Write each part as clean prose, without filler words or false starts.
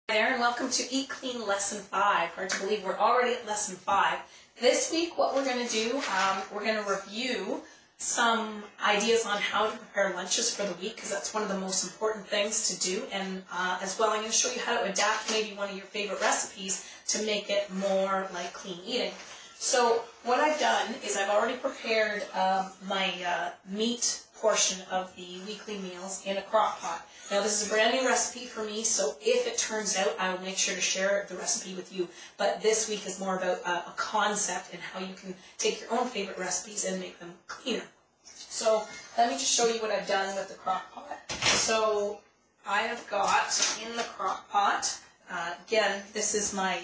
There, and welcome to Eat Clean Lesson 5. Hard to believe we're already at Lesson 5. This week what we're going to do, we're going to review some ideas on how to prepare lunches for the week, because that's one of the most important things to do, and as well I'm going to show you how to adapt maybe one of your favorite recipes to make it more like clean eating. So what I've done is I've already prepared my meat portion of the weekly meals in a crock pot. Now this is a brand new recipe for me, so if it turns out, I will make sure to share the recipe with you. But this week is more about a concept and how you can take your own favorite recipes and make them cleaner. So let me just show you what I've done with the crock pot. So I have got in the crock pot, again, this is my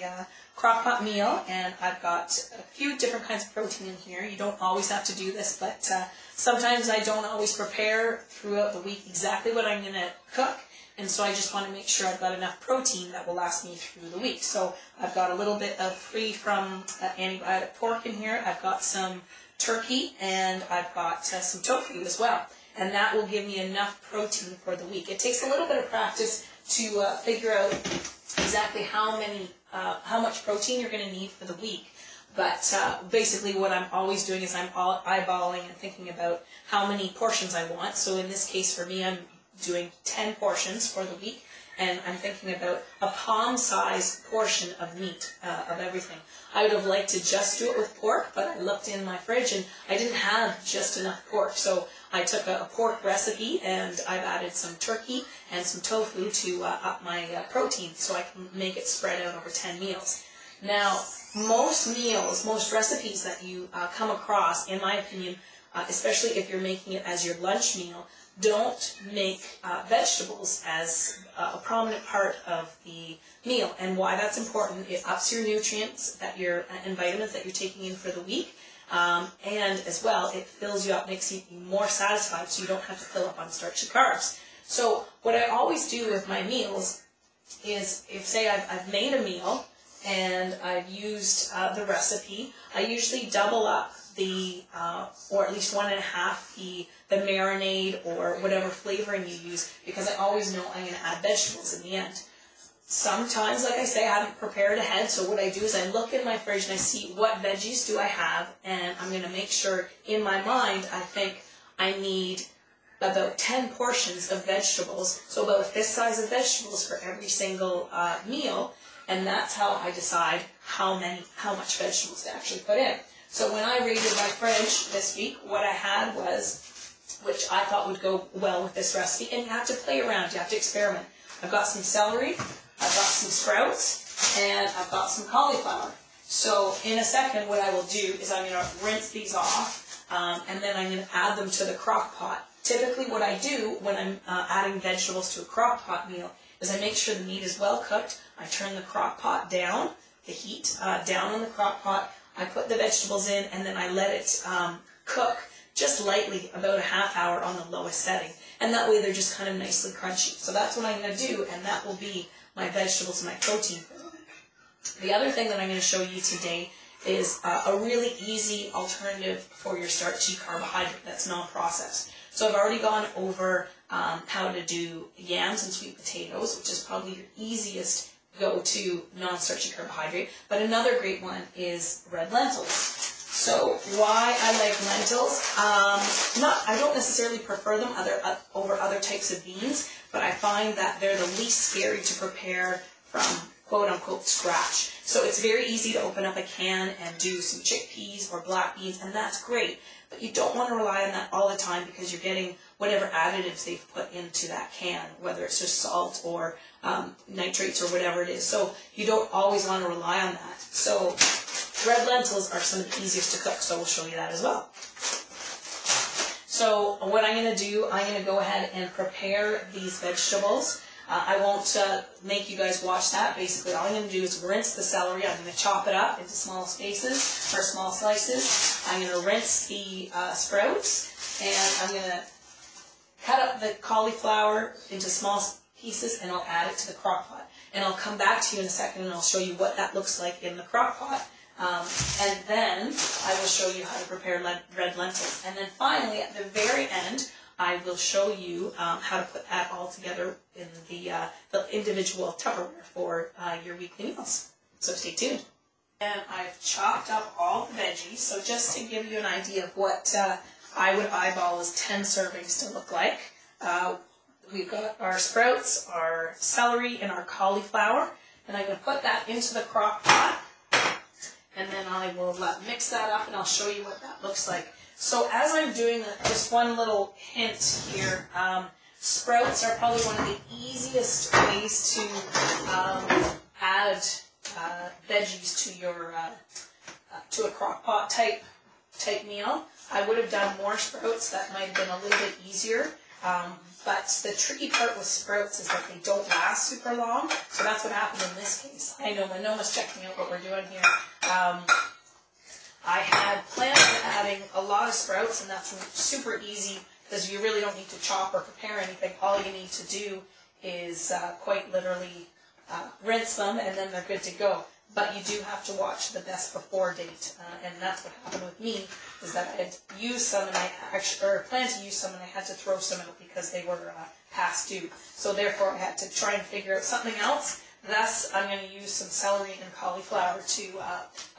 crock pot meal, and I've got a few different kinds of protein in here. You don't always have to do this, but sometimes I don't always prepare throughout the week exactly what I'm going to cook, and so I just want to make sure I've got enough protein that will last me through the week. So I've got a little bit of free from antibiotic pork in here. I've got some turkey, and I've got some tofu as well, and that will give me enough protein for the week. It takes a little bit of practice to figure out exactly how much protein you're going to need for the week. But basically what I'm always doing is I'm eyeballing and thinking about how many portions I want. So in this case for me, I'm doing 10 portions for the week, and I'm thinking about a palm-sized portion of meat, of everything. I would have liked to just do it with pork, but I looked in my fridge and I didn't have just enough pork. So I took a pork recipe and I've added some turkey and some tofu to up my protein so I can make it spread out over 10 meals. Now, most meals, most recipes that you come across, in my opinion, especially if you're making it as your lunch meal, don't make vegetables as a prominent part of the meal. And why that's important, it ups your nutrients and vitamins that you're taking in for the week. And as well, it fills you up, makes you more satisfied, so you don't have to fill up on starchy carbs. So what I always do with my meals is, if say I've made a meal and I've used the recipe, I usually double up the, or at least 1.5 the marinade or whatever flavoring you use, because I always know I'm going to add vegetables in the end. Sometimes, like I say, I haven't prepared ahead, so what I do is I look in my fridge and I see what veggies do I have, and I'm going to make sure, in my mind, I think I need about 10 portions of vegetables, so about a fist size of vegetables for every single meal, and that's how I decide how much vegetables to actually put in. So when I raided my fridge this week, what I had was, which I thought would go well with this recipe, and you have to play around, you have to experiment. I've got some celery, I've got some sprouts, and I've got some cauliflower. So in a second, what I will do is I'm going to rinse these off, and then I'm going to add them to the crock pot. Typically what I do when I'm adding vegetables to a crock pot meal is I make sure the meat is well cooked. I turn the crock pot down, the heat down on the crock pot. I put the vegetables in, and then I let it cook just lightly, about a half hour on the lowest setting. And that way they're just kind of nicely crunchy. So that's what I'm going to do, and that will be my vegetables and my protein. The other thing that I'm going to show you today is a really easy alternative for your starchy carbohydrate that's non-processed. So I've already gone over how to do yams and sweet potatoes, which is probably your easiest go-to non-starchy carbohydrate. But another great one is red lentils. So why I like lentils? I don't necessarily prefer them over other types of beans, but I find that they're the least scary to prepare from quote-unquote scratch. So it's very easy to open up a can and do some chickpeas or black beans, and that's great. But you don't want to rely on that all the time, because you're getting whatever additives they've put into that can, whether it's just salt or nitrates or whatever it is. So you don't always want to rely on that. So red lentils are some of the easiest to cook, so we'll show you that as well. So what I'm going to do, I'm going to go ahead and prepare these vegetables. I won't make you guys watch that. Basically, all I'm going to do is rinse the celery. I'm going to chop it up into small spaces, or small slices. I'm going to rinse the sprouts, and I'm going to cut up the cauliflower into small pieces, and I'll add it to the crock pot. And I'll come back to you in a second, and I'll show you what that looks like in the crock pot. And then I will show you how to prepare red lentils. And then finally, at the very end, I will show you how to put that all together in the individual Tupperware for your weekly meals. So stay tuned. And I've chopped up all the veggies. So just to give you an idea of what I would eyeball as 10 servings to look like. We've got our sprouts, our celery, and our cauliflower. And I'm going to put that into the crock pot. And then I will mix that up and I'll show you what that looks like. So as I'm doing that, just one little hint here. Sprouts are probably one of the easiest ways to add veggies to your to a crock pot type meal. I would have done more sprouts. That might have been a little bit easier. But the tricky part with sprouts is that they don't last super long. So that's what happened in this case. I know Manoma's checking out what we're doing here. I had planned on adding a lot of sprouts, and that's super easy because you really don't need to chop or prepare anything. All you need to do is quite literally rinse them, and then they're good to go. But you do have to watch the best before date, and that's what happened with me, is that I had used some, and planned to use some, and I had to throw some out because they were past due. So therefore, I had to try and figure out something else. Thus, I'm going to use some celery and cauliflower to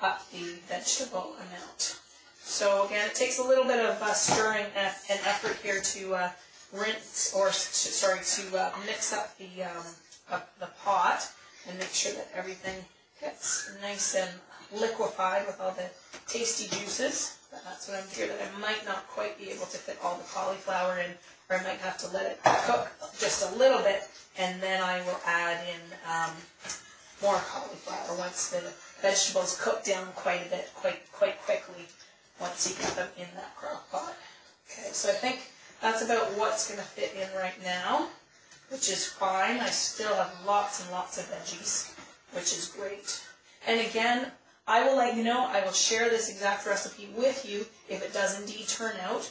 up the vegetable amount. So again, it takes a little bit of stirring and effort here to rinse, or to mix up the pot and make sure that everything gets nice and liquefied with all the tasty juices. But that's what I'm here, that I might not quite be able to fit all the cauliflower in, or I might have to let it cook just a little bit, and then I will add in more cauliflower once the vegetables cook down quite a bit, quite quickly, once you get them in that crock pot. Okay, so I think that's about what's going to fit in right now, which is fine. I still have lots and lots of veggies, which is great. And again, I will let you know, I will share this exact recipe with you if it does indeed turn out.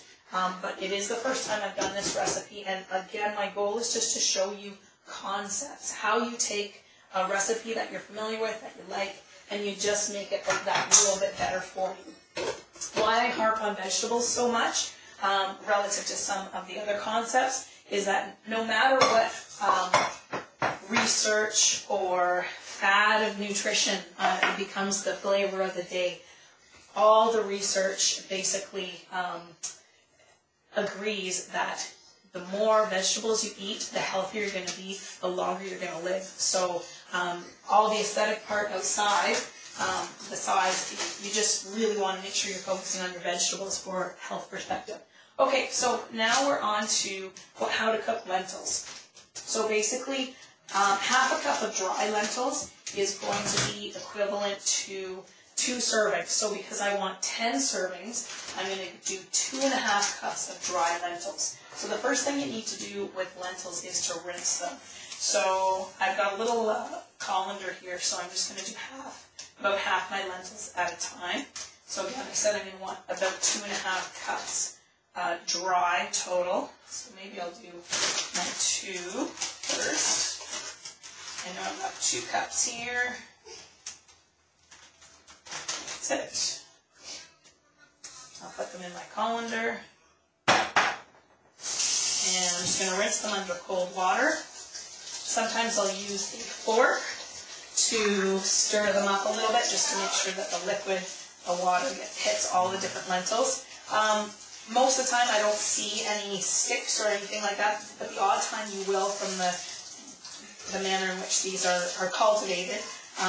But it is the first time I've done this recipe, and again, my goal is just to show you concepts, how you take a recipe that you're familiar with, that you like, and you just make it like that little bit better for you. Why I harp on vegetables so much, relative to some of the other concepts, is that no matter what research or fad of nutrition it becomes the flavor of the day, all the research basically agrees that the more vegetables you eat, the healthier you're going to be, the longer you're going to live. So all the aesthetic part outside, besides, you just really want to make sure you're focusing on your vegetables for health perspective. Okay, so now we're on to how to cook lentils. So basically, half a cup of dry lentils is going to be equivalent to 2 servings. So because I want 10 servings, I'm going to do 2.5 cups of dry lentils. So the first thing you need to do with lentils is to rinse them. So I've got a little colander here, so I'm just going to do about half my lentils at a time. So again, I said I'm going to want about 2.5 cups dry total. So maybe I'll do my 2 first. I know I've got 2 cups here. That's it. I'll put them in my colander. And I'm just going to rinse them under cold water. Sometimes I'll use a fork to stir them up a little bit just to make sure that the liquid, the water hits all the different lentils. Most of the time I don't see any sticks or anything like that, but the odd time you will from the manner in which these are cultivated.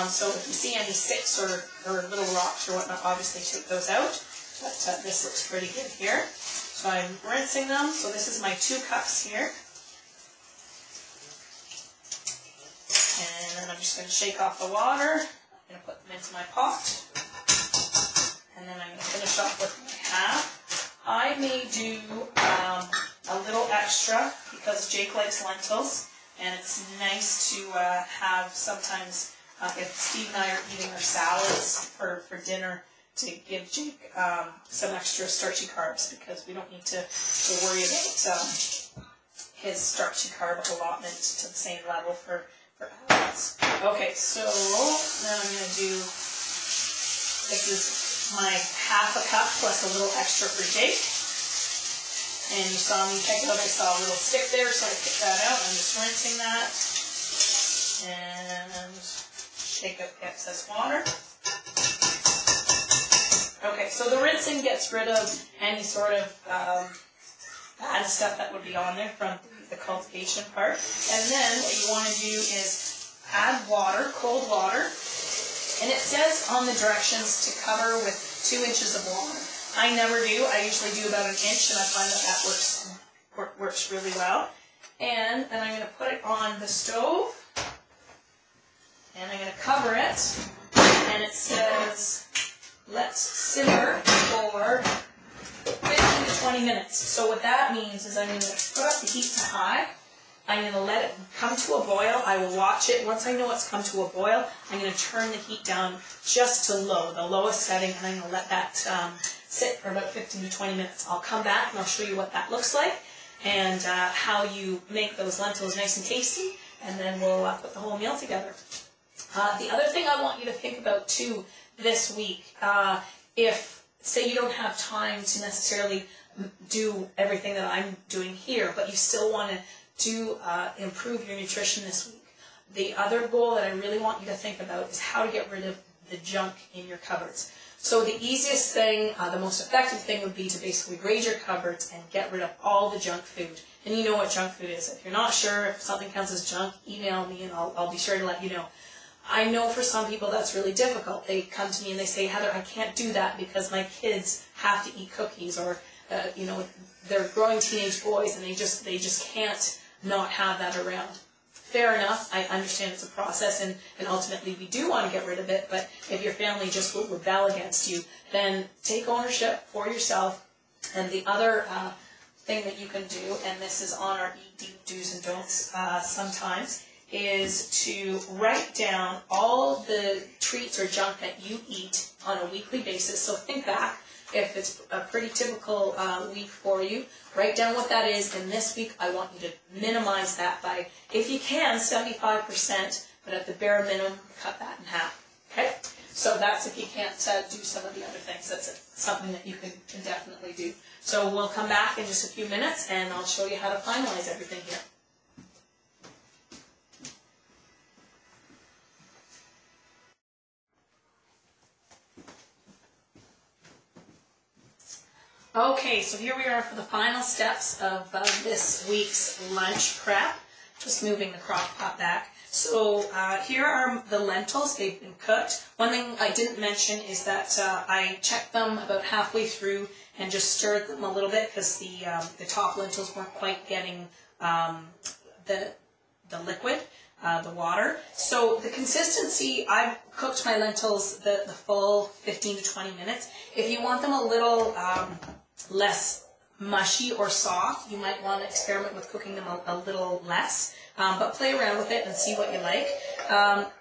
So if you see any sticks or little rocks or whatnot, obviously take those out. But this looks pretty good here. So I'm rinsing them. So this is my 2 cups here. And then I'm just going to shake off the water. I'm going to put them into my pot. And then I'm going to finish off with my half. I may do a little extra because Jake likes lentils. And it's nice to have sometimes, if Steve and I are eating our salads for dinner, to give Jake some extra starchy carbs, because we don't need to worry about his starchy carb allotment to the same level for adults. Okay, so then I'm going to do, this is my half a cup plus a little extra for Jake. And you saw me pick it up. I saw a little stick there, so I picked that out. I'm just rinsing that. And shake out the excess water. Okay, so the rinsing gets rid of any sort of bad stuff that would be on there from the cultivation part. And then what you want to do is add water, cold water. And it says on the directions to cover with 2 inches of water. I never do. I usually do about 1 inch, and I find that works really well. And then I'm going to put it on the stove, and I'm going to cover it. And it says, let's simmer for 15 to 20 minutes. So what that means is I'm going to put up the heat to high. I'm going to let it come to a boil. I will watch it. Once I know it's come to a boil, I'm going to turn the heat down just to low, the lowest setting, and I'm going to let that sit for about 15 to 20 minutes. I'll come back and I'll show you what that looks like and how you make those lentils nice and tasty, and then we'll put the whole meal together. The other thing I want you to think about too this week, if, say, you don't have time to necessarily do everything that I'm doing here, but you still want to improve your nutrition this week. The other goal that I really want you to think about is how to get rid of the junk in your cupboards. So the easiest thing, the most effective thing would be to basically raid your cupboards and get rid of all the junk food. And you know what junk food is. If you're not sure if something counts as junk, email me and I'll be sure to let you know. I know for some people that's really difficult. They come to me and they say, Heather, I can't do that because my kids have to eat cookies, or you know, they're growing teenage boys and they just can't not have that around. Fair enough. I understand it's a process, and ultimately we do want to get rid of it, but if your family just will rebel against you, then take ownership for yourself. And the other thing that you can do, and this is on our Eat Do's and Don'ts sometimes, is to write down all the treats or junk that you eat on a weekly basis. So think back, if it's a pretty typical week for you, write down what that is, and this week I want you to minimize that by, if you can, 75%, but at the bare minimum, cut that in half. Okay? So that's if you can't do some of the other things. That's something that you can definitely do. So we'll come back in just a few minutes, and I'll show you how to finalize everything here. Okay, so here we are for the final steps of this week's lunch prep. Just moving the crock pot back. So here are the lentils. They've been cooked. One thing I didn't mention is that I checked them about halfway through and just stirred them a little bit because the top lentils weren't quite getting the liquid, the water. So the consistency, I've cooked my lentils the full 15 to 20 minutes. If you want them a little less mushy or soft, you might want to experiment with cooking them a little less, but play around with it and see what you like.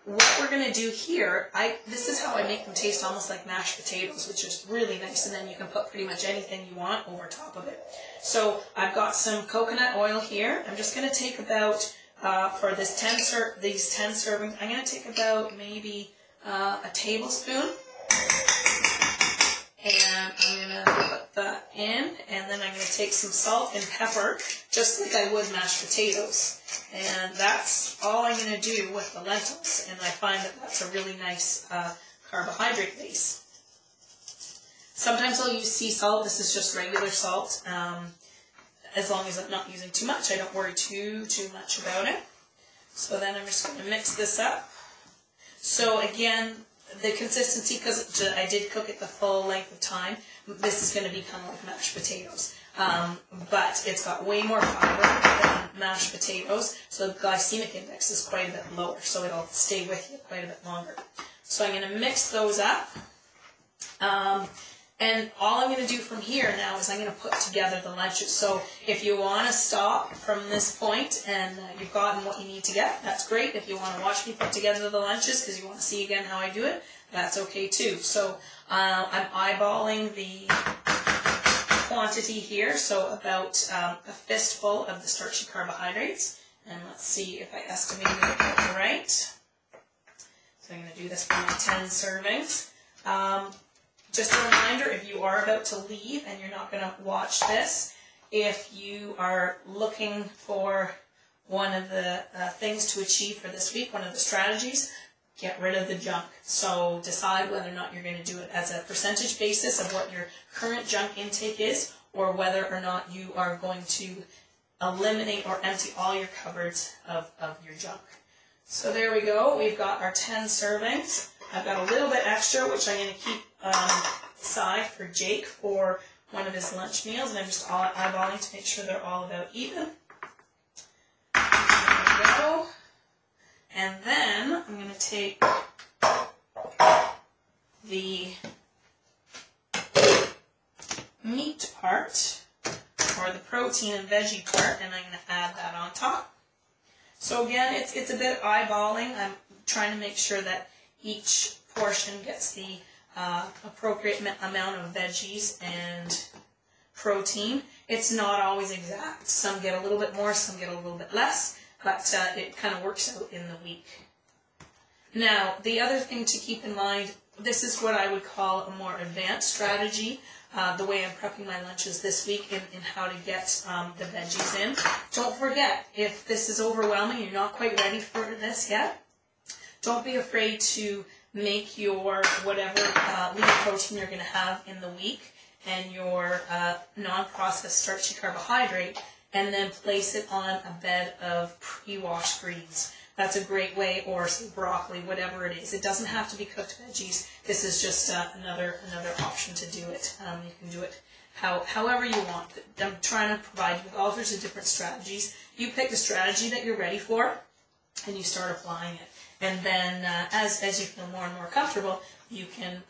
What we're going to do here, this is how I make them taste almost like mashed potatoes, which is really nice, and then you can put pretty much anything you want over top of it. So I've got some coconut oil here. I'm just going to take about, for these 10 servings, I'm going to take about maybe a tablespoon. And I'm going to put that in, and then I'm going to take some salt and pepper, just like I would mashed potatoes. And that's all I'm going to do with the lentils, and I find that that's a really nice carbohydrate base. Sometimes I'll use sea salt. This is just regular salt. As long as I'm not using too much, I don't worry too much about it. So then I'm just going to mix this up. So again, the consistency, because I did cook it the full length of time, this is going to be kind of like mashed potatoes. But it's got way more fiber than mashed potatoes, so the glycemic index is quite a bit lower, so it'll stay with you quite a bit longer. So I'm going to mix those up. And all I'm going to do from here now is I'm going to put together the lunches. So if you want to stop from this point and you've gotten what you need to get, that's great. If you want to watch me put together the lunches because you want to see again how I do it, that's okay too. So I'm eyeballing the quantity here, so about a fistful of the starchy carbohydrates. And let's see if I estimated it right. So I'm going to do this for my 10 servings. Just a reminder, if you are about to leave and you're not going to watch this, if you are looking for one of the things to achieve for this week, one of the strategies, get rid of the junk. So decide whether or not you're going to do it as a percentage basis of what your current junk intake is, or whether or not you are going to eliminate or empty all your cupboards of your junk. So there we go. We've got our 10 servings. I've got a little bit extra, which I'm going to keep aside for Jake for one of his lunch meals, and I'm just eyeballing to make sure they're all about even. There we go. And then I'm going to take the meat part, or the protein and veggie part, and I'm going to add that on top. So again, it's a bit eyeballing. I'm trying to make sure that each portion gets the appropriate amount of veggies and protein. It's not always exact. Some get a little bit more, some get a little bit less, but it kind of works out in the week. Now, the other thing to keep in mind, this is what I would call a more advanced strategy, the way I'm prepping my lunches this week in how to get the veggies in. Don't forget, if this is overwhelming, you're not quite ready for this yet, don't be afraid to make your whatever lean protein you're going to have in the week and your non-processed starchy carbohydrate, and then place it on a bed of pre-washed greens. That's a great way, or say broccoli, whatever it is. It doesn't have to be cooked veggies. This is just another option to do it. You can do it however you want. I'm trying to provide you with all sorts of different strategies. You pick the strategy that you're ready for, and you start applying it. And then as you feel more and more comfortable, you can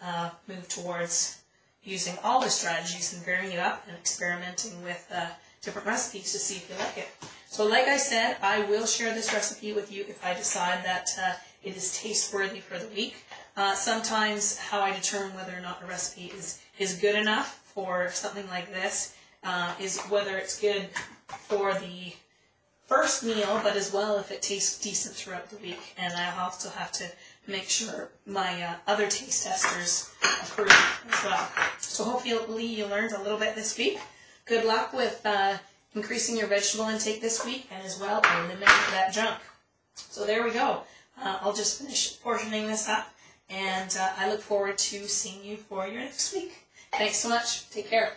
move towards using all the strategies and varying it up and experimenting with different recipes to see if you like it. So like I said, I will share this recipe with you if I decide that it is taste-worthy for the week. Sometimes how I determine whether or not a recipe is good enough for something like this is whether it's good for the first meal, but as well if it tastes decent throughout the week. And I also have to make sure my other taste testers approve as well. So hopefully you learned a little bit this week. Good luck with increasing your vegetable intake this week, and as well eliminating that junk. So there we go. I'll just finish portioning this up, and I look forward to seeing you for your next week. Thanks so much. Take care.